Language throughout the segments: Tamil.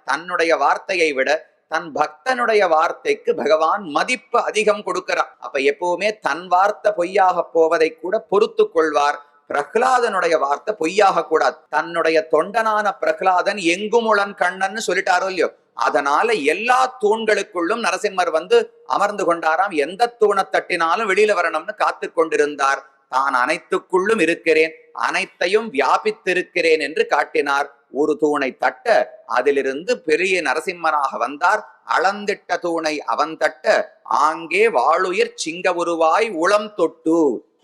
தன்னுடைய வார்த்தையை விட தன் பக்தனுடைய வார்த்தைக்கு பகவான் மதிப்பு அதிகம் கொடுக்கிறார். அப்ப எப்பவுமே தன் வார்த்தை பொய்யாக போவதை கூட பொறுத்து கொள்வார். பிரகலாதனுடைய வார்த்தை பொய்யாக கூடாது. தன்னுடைய தொண்டனான பிரகலாதன் எங்குமுளன் கண்ணன்னு சொல்லிட்டாரோ இல்லையோ, அதனால எல்லா தூண்களுக்குள்ளும் நரசிம்மர் வந்து அமர்ந்து கொண்டாராம். எந்த தூணை தட்டினாலும் வெளியில வரணும்னு காத்து கொண்டிருந்தார். தான் அனைத்துக்குள்ளும் இருக்கிறேன், அனைத்தையும் வியாபித்திருக்கிறேன் என்று காட்டினார். ஒரு தூணை தட்ட அதிலிருந்து பெரிய நரசிம்மனாக வந்தார். அளந்திட்ட தூணை அவன் தட்ட ஆங்கே வாளுயிர் சிங்க உருவாய் உளம் தொட்டு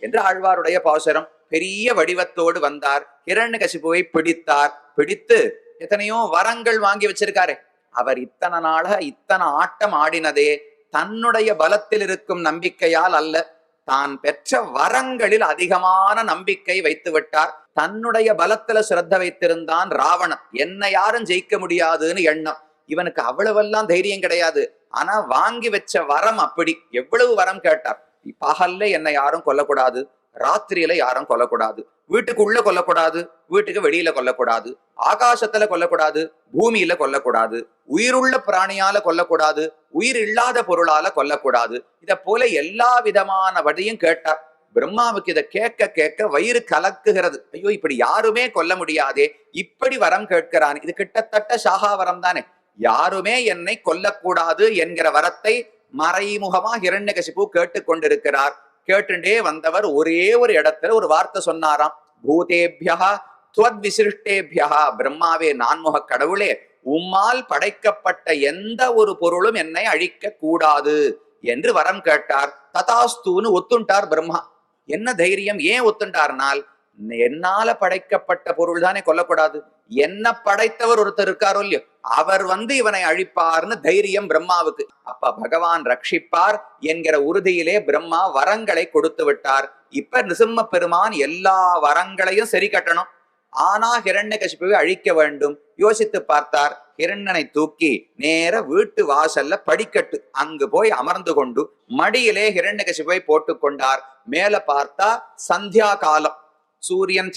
என்று ஆழ்வாருடைய பாசுரம். பெரிய வடிவத்தோடு வந்தார். ஹிரண்யகசிபுவை பிடித்தார். பிடித்து எத்தனையோ வரங்கள் வாங்கி வச்சிருக்காரு. அவர் இத்தனை நாளாக இத்தனை ஆட்டம் ஆடினதே தன்னுடைய பலத்தில் இருக்கும் நம்பிக்கையால் அல்ல, தான் பெற்ற வரங்களில் அதிகமான நம்பிக்கை வைத்து விட்டார். தன்னுடைய பலத்துல சிரத்த வைத்திருந்தான் ராவணன். என்ன யாரும் ஜெயிக்க முடியாதுன்னு எண்ணம். இவனுக்கு அவ்வளவெல்லாம் தைரியம் கிடையாது. ஆனா வாங்கி வச்ச வரம் அப்படி. எவ்வளவு வரம் கேட்டார். பகல்ல என்னை யாரும் கொல்லக்கூடாது, ராத்திரியில யாரும் கொல்லக்கூடாது, வீட்டுக்குள்ள கொல்லக்கூடாது, வீட்டுக்கு வெளியில கொல்லக்கூடாது, ஆகாசத்துல கொல்லக்கூடாது, பூமியில கொல்லக்கூடாது, உயிருள்ள பிராணியால கொல்லக்கூடாது, உயிர் இல்லாத பொருளால கொல்லக்கூடாது. இத போல எல்லா விதமான வழியும் கேட்டார். பிரம்மாவுக்கு இதை கேட்க கேட்க வயிறு கலக்குகிறது. ஐயோ, இப்படி யாருமே கொல்ல முடியாதே, இப்படி வரம் கேட்கிறான். இது கிட்டத்தட்ட சாகா வரம் தானே. யாருமே என்னை கொல்லக்கூடாது என்கிற வரத்தை மறைமுகமா ஹிரண்யகசிபு கேட்டுக்கொண்டிருக்கிறார். கேட்டுண்டே வந்தவர் ஒரே ஒரு இடத்துல ஒரு வார்த்தை சொன்னாராம். பூதேபியா துவத் விசிருஷ்டேபியா, பிரம்மாவே நான்முக கடவுளே, உம்மால் படைக்கப்பட்ட எந்த ஒரு பொருளும் என்னை அழிக்க கூடாது என்று வரம் கேட்டார். ததாஸ்தூன்னு ஒத்துண்டார் பிரம்மா. என்ன தைரியம்? ஏன் ஒத்துண்டார்னால், என்னால படைக்கப்பட்ட பொருள் தானே கொல்லக்கூடாது, என்ன படைத்தவர் ஒருத்தர் இருக்காரோ இல்லையோ, அவர் வந்து இவனை அழிப்பார்னு தைரியம் பிரம்மாவுக்கு. அப்ப பகவான் ரட்சிப்பார் என்கிற உறுதியிலே பிரம்மா வரங்களை கொடுத்து விட்டார். இப்ப நிருசிம்ம பெருமான் எல்லா வரங்களையும் சரி கட்டணும். ஆனா ஹிரண்யகசிபுவை அழிக்க வேண்டும். யோசித்து பார்த்தார். ஹிரண்யனை தூக்கி நேர வீட்டு வாசல்ல படிக்கட்டு அங்கு போய் அமர்ந்து கொண்டு மடியிலே ஹிரண்யகசிபுவை போட்டு கொண்டார். மேல பார்த்தா சந்தியா காலம். சூரியன்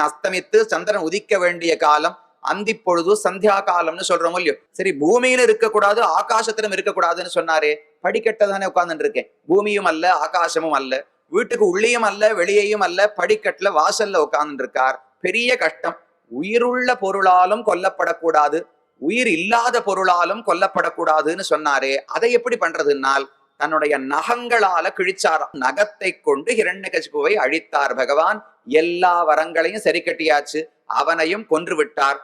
அஸ்தமித்து சந்திரன் உதிக்க வேண்டிய காலம். அந்தி பொழுது சந்தியா காலம்னு சொல்றோம் இல்லையோ. சரி, பூமியில இருக்கக்கூடாது, ஆகாசத்திலும் இருக்கக்கூடாதுன்னு சொன்னாரே. படிக்கட்டை தானே உட்கார்ந்துட்டு இருக்கேன். பூமியும் அல்ல, ஆகாசமும் அல்ல, வீட்டுக்கு உள்ளேயும் அல்ல, வெளியேயும் அல்ல, படிக்கட்டுல வாசல்ல உட்கார்ந்துட்டு இருக்கார். பெரிய கஷ்டம். உயிருள்ள பொருளாலும் கொல்லப்படக்கூடாது, உயிர் இல்லாத பொருளாலும் கொல்லப்படக்கூடாதுன்னு சொன்னாரே. அதை எப்படி பண்றதுனால் தன்னுடைய நகங்களால கிழிச்சாராம். நகத்தை கொண்டு ஹிரண்யகசிபுவை அழித்தார் பகவான். எல்லா வரங்களையும் சரி கட்டியாச்சு. அவனையும் கொன்று விட்டார்.